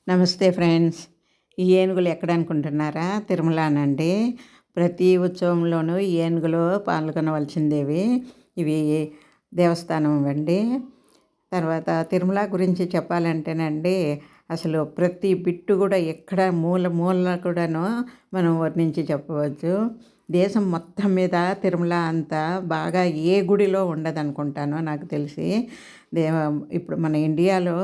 నమస్తే ఫ్రెండ్స్. ఈ ఏనుగులు ఎక్కడ అనుకుంటున్నారా? తిరుమలనండి. ప్రతి ఉత్సవంలోనూ ఈ ఏనుగులు పాల్గొనవలసిందేవి. ఇవి దేవస్థానం అండి. తర్వాత తిరుమల గురించి చెప్పాలంటేనండి, అసలు ప్రతి బిట్టు కూడా ఎక్కడ మూల మూల కూడాను మనం వర్ణించి చెప్పవచ్చు. దేశం మొత్తం మీద తిరుమల అంత బాగా ఏ గుడిలో ఉండదనుకుంటాను నాకు తెలిసి. దేవ ఇప్పుడు మన ఇండియాలో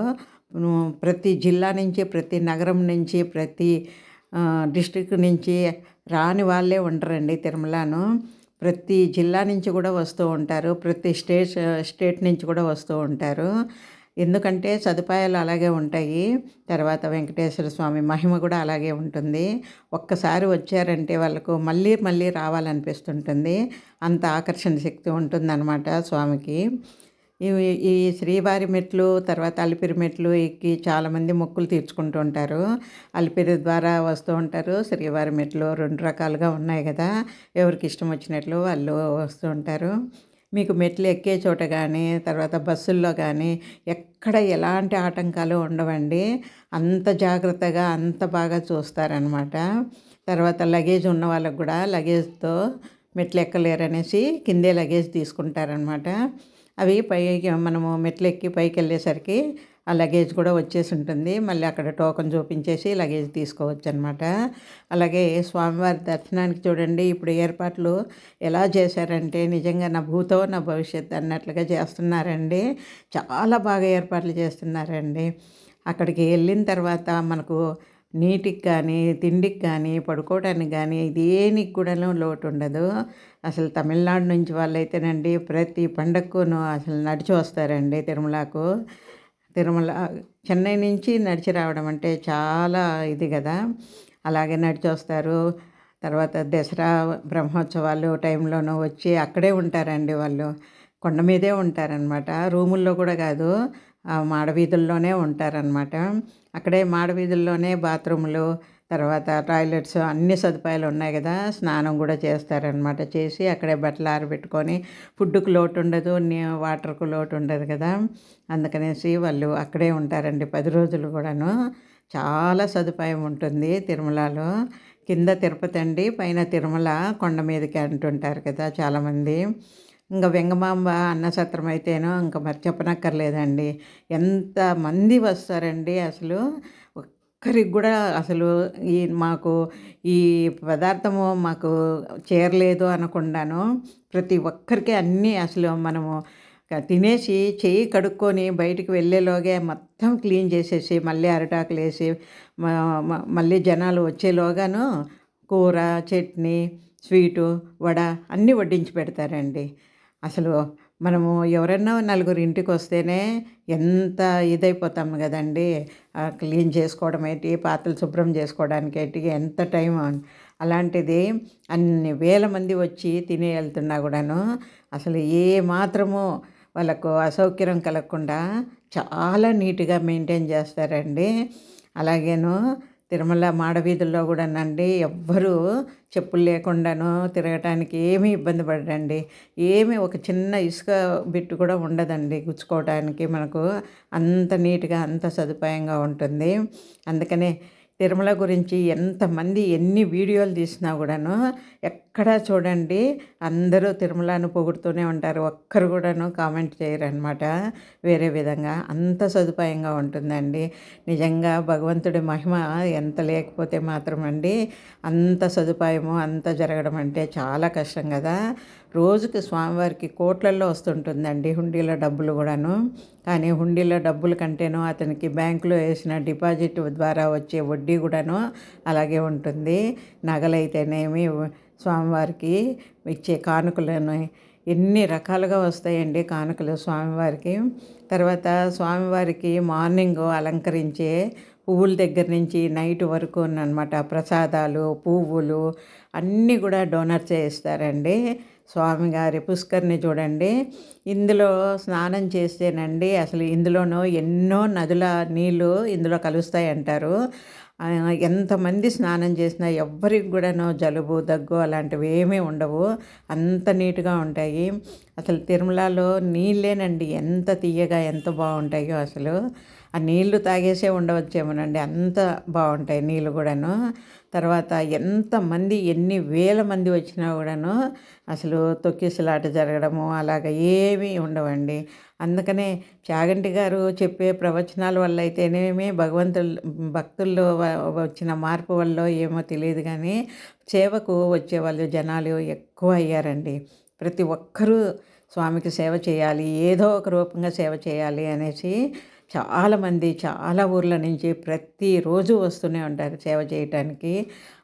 ప్రతి జిల్లా నుంచి, ప్రతి నగరం నుంచి, ప్రతి డిస్ట్రిక్ట్ నుంచి రాని వాళ్ళే ఉండరండి తిరుమలను. ప్రతి జిల్లా నుంచి కూడా వస్తూ ఉంటారు. ప్రతి స్టేట్ నుంచి కూడా వస్తూ ఉంటారు. ఎందుకంటే సదుపాయాలు అలాగే ఉంటాయి. తర్వాత వెంకటేశ్వర స్వామి మహిమ కూడా అలాగే ఉంటుంది. ఒక్కసారి వచ్చారంటే వాళ్ళకు మళ్ళీ మళ్ళీ రావాలనిపిస్తుంటుంది. అంత ఆకర్షణ శక్తి ఉంటుందన్నమాట స్వామికి. ఈ శ్రీవారి మెట్లు, తర్వాత అలిపిరి మెట్లు ఎక్కి చాలామంది మొక్కులు తీర్చుకుంటూ ఉంటారు. అలిపిరి ద్వారా వస్తూ ఉంటారు. శ్రీవారి మెట్లు 2 రకాలుగా ఉన్నాయి కదా, ఎవరికి ఇష్టం వచ్చినట్లు వాళ్ళు వస్తూ ఉంటారు. మీకు మెట్లు ఎక్కే చోట కానీ, తర్వాత బస్సుల్లో కానీ ఎక్కడ ఎలాంటి ఆటంకాలు ఉండవండి. అంత జాగ్రత్తగా అంత బాగా చూస్తారనమాట. తర్వాత లగేజ్ ఉన్న వాళ్ళకు కూడా లగేజ్తో మెట్లు ఎక్కలేరనేసి కిందే లగేజ్ తీసుకుంటారనమాట. అవి పైకి మనము మెట్లెక్కి పైకి వెళ్ళేసరికి ఆ లగేజ్ కూడా వచ్చేసి ఉంటుంది. మళ్ళీ అక్కడ టోకెన్ చూపించేసి లగేజ్ తీసుకోవచ్చు అనమాట. అలాగే స్వామివారి దర్శనానికి చూడండి, ఇప్పుడు ఏర్పాట్లు ఎలా చేశారంటే నిజంగా నా భూతో నా భవిష్యత్ అన్నట్లుగా చేస్తున్నారండి. చాలా బాగా ఏర్పాట్లు చేస్తున్నారండి. అక్కడికి వెళ్ళిన తర్వాత మనకు నీటికి కానీ, తిండికి కానీ, పడుకోవడానికి కానీ దేనికి కూడాను లోటు ఉండదు. అసలు తమిళనాడు నుంచి వాళ్ళైతేనండి ప్రతి పండగకును అసలు నడిచి వస్తారండి తిరుమలకు. తిరుమల చెన్నై నుంచి నడిచి రావడం అంటే చాలా ఇది కదా, అలాగే నడిచి వస్తారు. తర్వాత దసరా బ్రహ్మోత్సవాలు టైంలోనూ వచ్చి అక్కడే ఉంటారండి వాళ్ళు. కొండ మీదే ఉంటారనమాట. రూముల్లో కూడా కాదు, మాడవీధుల్లోనే ఉంటారనమాట. అక్కడే మాడవీధుల్లోనే బాత్రూములు, తర్వాత టాయిలెట్స్ అన్ని సదుపాయాలు ఉన్నాయి కదా, స్నానం కూడా చేస్తారనమాట. చేసి అక్కడే బట్టలు ఆరబెట్టుకొని, ఫుడ్కు లోటు ఉండదు, వాటర్కు లోటు ఉండదు కదా, అందుకనేసి వాళ్ళు అక్కడే ఉంటారండి 10 రోజులు కూడాను. చాలా సదుపాయం ఉంటుంది తిరుమలలో. కింద తిరుపతి అండి, పైన తిరుమల, కొండ మీదకి అంటుంటారు కదా చాలామంది. ఇంకా వెంగమాంబ అన్నసత్రం అయితేనో ఇంకా మరి చెప్పనక్కర్లేదండి. ఎంతమంది వస్తారండి అసలు. ఒక్కరికి కూడా అసలు మాకు ఈ పదార్థము మాకు చేరలేదు అనకుండాను ప్రతి ఒక్కరికి అన్నీ అసలు మనము తినేసి చెయ్యి కడుక్కొని బయటికి వెళ్ళేలోగే మొత్తం క్లీన్ చేసేసి మళ్ళీ అరిటాకులు వేసి మళ్ళీ జనాలు వచ్చేలోగాను కూర, చట్నీ, స్వీటు, వడ అన్నీ వడ్డించి పెడతారండి. అసలు మనము ఎవరైనా నలుగురు ఇంటికి వస్తేనే ఎంత ఇదైపోతాం కదండి. క్లీన్ చేసుకోవడం ఏంటి, పాత్రలు శుభ్రం చేసుకోవడానికి ఏంటి, ఎంత టైం. అలాంటిది అన్ని వేల మంది వచ్చి తిని వెళ్తున్నా కూడాను అసలు ఏ మాత్రము వాళ్ళకు అసౌకర్యం కలగకుండా చాలా నీట్గా మెయింటైన్ చేస్తారండి. అలాగేను తిరుమల మాడవీధుల్లో కూడానండి ఎవ్వరూ చెప్పులు లేకుండాను తిరగటానికి ఏమీ ఇబ్బంది పడరండి. ఏమీ ఒక చిన్న ఇసుక బిట్టు కూడా ఉండదండి గుచ్చుకోవడానికి. మనకు అంత నీట్గా అంత సదుపాయంగా ఉంటుంది. అందుకనే తిరుమల గురించి ఎంతమంది ఎన్ని వీడియోలు తీసినా కూడాను ఎక్కడా చూడండి అందరూ తిరుమలను పొగుడుతూనే ఉంటారు. ఒక్కరు కూడాను కామెంట్ చేయరనమాట వేరే విధంగా. అంత సదుపాయంగా ఉంటుందండి. నిజంగా భగవంతుడి మహిమ ఎంత లేకపోతే మాత్రం అండి అంత సదుపాయము అంత జరగడం అంటే చాలా కష్టం కదా. రోజుకి స్వామివారికి కోట్లల్లో వస్తుంటుందండి హుండీలో డబ్బులు కూడాను. కానీ హుండీలో డబ్బుల కంటేనూ అతనికి బ్యాంకులో వేసిన డిపాజిట్ ద్వారా వచ్చే వడ్డీ కూడాను అలాగే ఉంటుంది. నగలైతేనేమి, స్వామివారికి ఇచ్చే కానుకలను ఎన్ని రకాలుగా వస్తాయండి కానుకలు స్వామివారికి. తర్వాత స్వామివారికి మార్నింగ్ అలంకరించే పువ్వుల దగ్గర నుంచి నైట్ వరకు అన్నమాట ప్రసాదాలు, పువ్వులు అన్నీ కూడా డోనర్ చేయిస్తారండి. స్వామివారి పుష్కరిణి చూడండి, ఇందులో స్నానం చేస్తేనండి అసలు ఇందులోనూ ఎన్నో నదుల నీళ్ళు ఇందులో కలుస్తాయి అంటారు. ఎంతమంది స్నానం చేసినా ఎవ్వరికి కూడాను జలుబు, దగ్గు అలాంటివి ఏమీ ఉండవు. అంత నీట్గా ఉంటాయి. అసలు తిరుమలలో నీళ్ళేనండి ఎంత తీయగా ఎంత బాగుంటాయో అసలు. ఆ నీళ్లు తాగేసే ఉండవచ్చేమోనండి, అంత బాగుంటాయి నీళ్ళు కూడాను. తర్వాత ఎంతమంది ఎన్ని వేల మంది వచ్చినా కూడాను అసలు తొక్కిసలాట జరగడము అలాగ ఏమీ ఉండవండి. అందుకనే చాగంటి గారు చెప్పే ప్రవచనాల వల్ల అయితేనేమి భక్తుల్లో వచ్చిన మార్పు వల్లో ఏమో తెలియదు కానీ సేవకు వచ్చేవాళ్ళు జనాలు ఎక్కువ అయ్యారండి. ప్రతి ఒక్కరూ స్వామికి సేవ చేయాలి, ఏదో ఒక రూపంగా సేవ చేయాలి అనేసి చాలామంది చాలా ఊర్ల నుంచి ప్రతిరోజు వస్తూనే ఉంటారు సేవ చేయటానికి.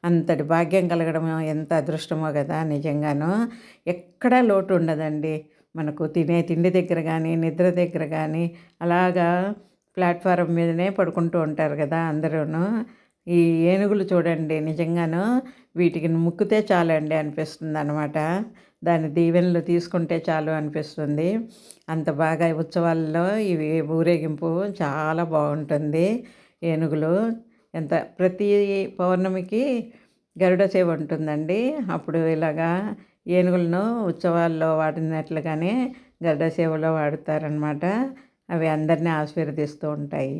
అంతటి భాగ్యం కలగడం ఎంత అదృష్టమో కదా నిజంగాను. ఎక్కడా లోటు ఉండదండి. మనకు తినే తిండి దగ్గర కానీ, నిద్ర దగ్గర కానీ అలాగా ప్లాట్ఫారం మీదనే పడుకుంటూ ఉంటారు కదా అందరూను. ఈ ఏనుగులు చూడండి నిజంగాను వీటికి ముక్కితే చాలండి అనిపిస్తుంది అనమాట. దాని దీవెనలు తీసుకుంటే చాలు అనిపిస్తుంది. అంత బాగా ఉత్సవాల్లో ఇవి ఊరేగింపు చాలా బాగుంటుంది. ఏనుగులు ప్రతి పౌర్ణమికి గరుడ సేవ ఉంటుందండి. అప్పుడు ఇలాగా ఏనుగులను ఉత్సవాల్లో వాడినట్లుగానే గరుడ సేవలో వాడుతారనమాట. అవి అందరినీ ఆశీర్వదిస్తూ ఉంటాయి.